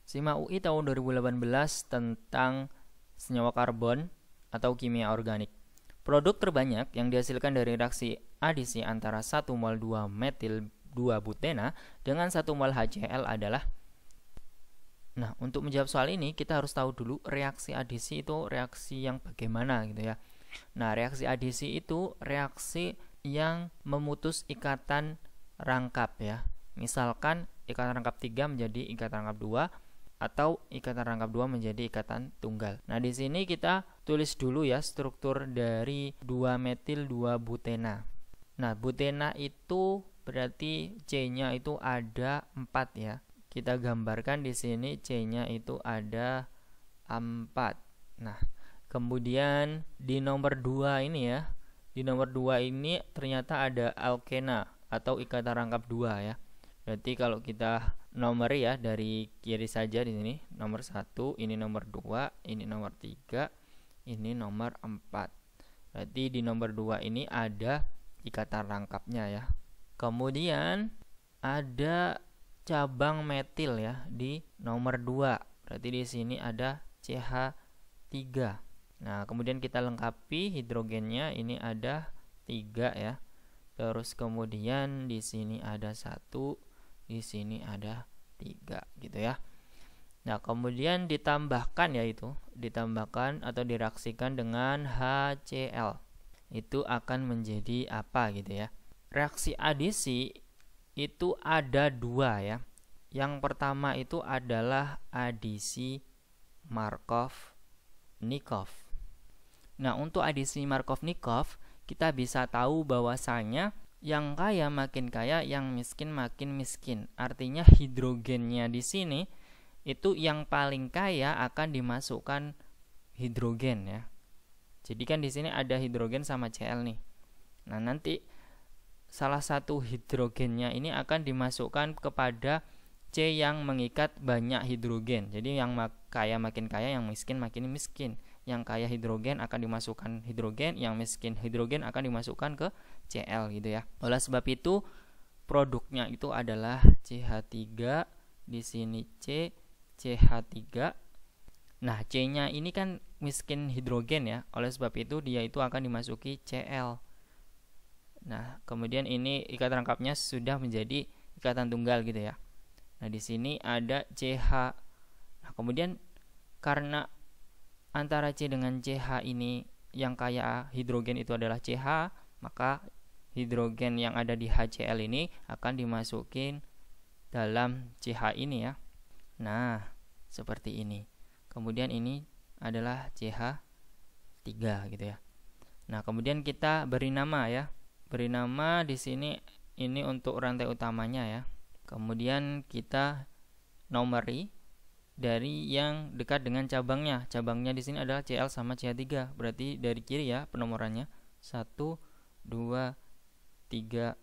SIMA UI tahun 2018 tentang senyawa karbon atau kimia organik. Produk terbanyak yang dihasilkan dari reaksi adisi antara 1 mol 2 metil 2 butena dengan 1 mol HCl adalah. Nah, untuk menjawab soal ini kita harus tahu dulu reaksi adisi itu reaksi yang bagaimana gitu ya. Nah, reaksi adisi itu reaksi yang memutus ikatan rangkap ya. Misalkan ikatan rangkap 3 menjadi ikatan rangkap 2 atau ikatan rangkap 2 menjadi ikatan tunggal. Nah, di sini kita tulis dulu ya struktur dari 2 metil 2 butena. Nah, butena itu berarti C-nya itu ada 4 ya. Kita gambarkan di sini C-nya itu ada 4. Nah, kemudian di nomor 2 ini ya. Di nomor 2 ini ternyata ada alkena atau ikatan rangkap 2 ya. Berarti kalau kita nomor ya dari kiri saja di sini nomor 1, ini nomor 2, ini nomor 3, ini nomor 4. Berarti di nomor 2 ini ada ikatan rangkapnya ya. Kemudian ada cabang metil ya di nomor 2. Berarti di sini ada CH3. Nah, kemudian kita lengkapi hidrogennya, ini ada 3 ya. Terus kemudian di sini ada 1, di sini ada 3 gitu ya. Nah, kemudian ditambahkan yaitu ditambahkan atau direaksikan dengan HCl. Itu akan menjadi apa gitu ya. Reaksi adisi itu ada 2 ya. Yang pertama itu adalah adisi Markov-Nikov. Nah, untuk adisi Markov-Nikov kita bisa tahu bahwasanya yang kaya makin kaya, yang miskin makin miskin. Artinya hidrogennya di sini itu yang paling kaya akan dimasukkan hidrogen ya. Jadi kan di sini ada hidrogen sama Cl nih. Nah, nanti salah satu hidrogennya ini akan dimasukkan kepada C yang mengikat banyak hidrogen. Jadi yang kaya makin kaya, yang miskin makin miskin. Yang kaya hidrogen akan dimasukkan hidrogen, yang miskin hidrogen akan dimasukkan ke Cl gitu ya. Oleh sebab itu produknya itu adalah CH3, di sini C, CH3. Nah, C-nya ini kan miskin hidrogen ya. Oleh sebab itu dia itu akan dimasuki Cl. Nah, kemudian ini ikatan rangkapnya sudah menjadi ikatan tunggal gitu ya. Nah, di sini ada CH. Nah, kemudian karena antara C dengan CH ini yang kaya hidrogen itu adalah CH, maka hidrogen yang ada di HCl ini akan dimasukin dalam CH ini ya. Nah, seperti ini. Kemudian ini adalah CH3 gitu ya. Nah, kemudian kita beri nama ya. Beri nama di sini ini untuk rantai utamanya ya. Kemudian kita nomori dari yang dekat dengan cabangnya. Cabangnya di sini adalah Cl sama CH3. Berarti dari kiri ya penomorannya. 1, 2, 3,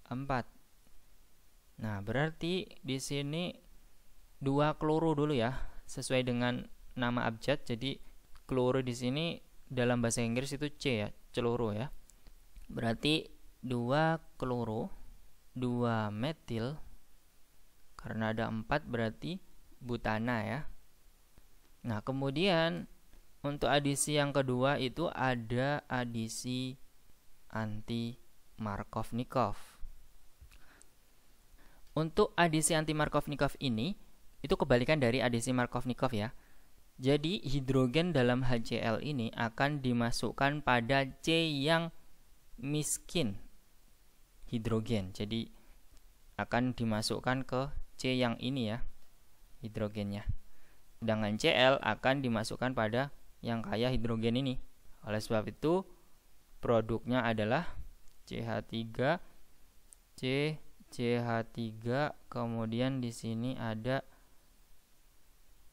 4. Nah, berarti di sini 2 kloro dulu ya. Sesuai dengan nama abjad. Jadi kloro di sini dalam bahasa Inggris itu C ya, celoro ya. Berarti 2 kloro, 2 metil. Karena ada 4 berarti butana ya. Nah, kemudian untuk adisi yang kedua itu ada adisi anti Markov-Nikov. Untuk adisi anti Markov-Nikov ini itu kebalikan dari adisi Markov-Nikov ya. Jadi hidrogen dalam HCl ini akan dimasukkan pada C yang miskin hidrogen. Jadi akan dimasukkan ke C yang ini ya, hidrogennya. Sedangkan Cl akan dimasukkan pada yang kaya hidrogen ini. Oleh sebab itu produknya adalah CH3, C, CH3, kemudian di sini ada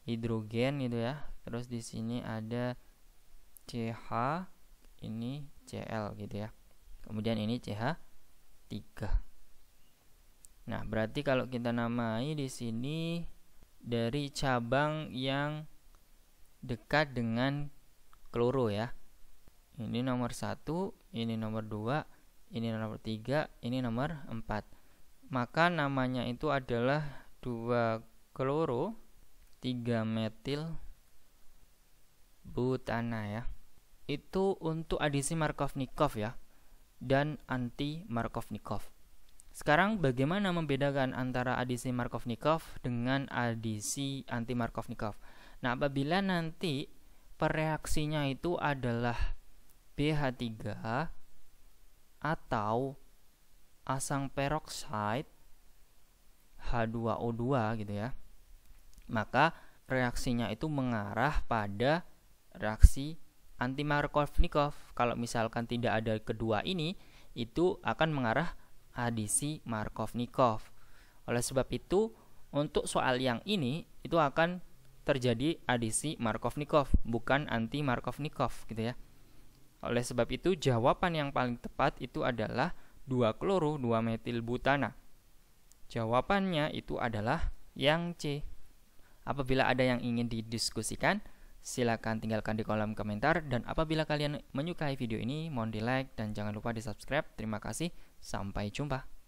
hidrogen gitu ya. Terus di sini ada CH, ini Cl gitu ya. Kemudian ini CH3. Nah, berarti kalau kita namai di sini dari cabang yang dekat dengan kloro ya. Ini nomor 1, ini nomor 2, ini nomor 3, ini nomor 4. Maka namanya itu adalah 2 kloro 3-metil butana ya. Itu untuk adisi Markovnikov ya, dan anti Markovnikov. Sekarang bagaimana membedakan antara adisi Markovnikov dengan adisi anti Markovnikov? Nah, apabila nanti pereaksinya itu adalah BH3 atau asam peroksida H2O2 gitu ya, maka reaksinya itu mengarah pada reaksi anti Markovnikov. Kalau misalkan tidak ada kedua ini, itu akan mengarah adisi Markovnikov. Oleh sebab itu, untuk soal yang ini itu akan terjadi adisi Markovnikov, bukan anti Markovnikov gitu ya. Oleh sebab itu, jawaban yang paling tepat itu adalah 2-kloro-2-metil butana. Jawabannya itu adalah yang C. Apabila ada yang ingin didiskusikan, silakan tinggalkan di kolom komentar, dan apabila kalian menyukai video ini, mohon di like dan jangan lupa di subscribe. Terima kasih, sampai jumpa.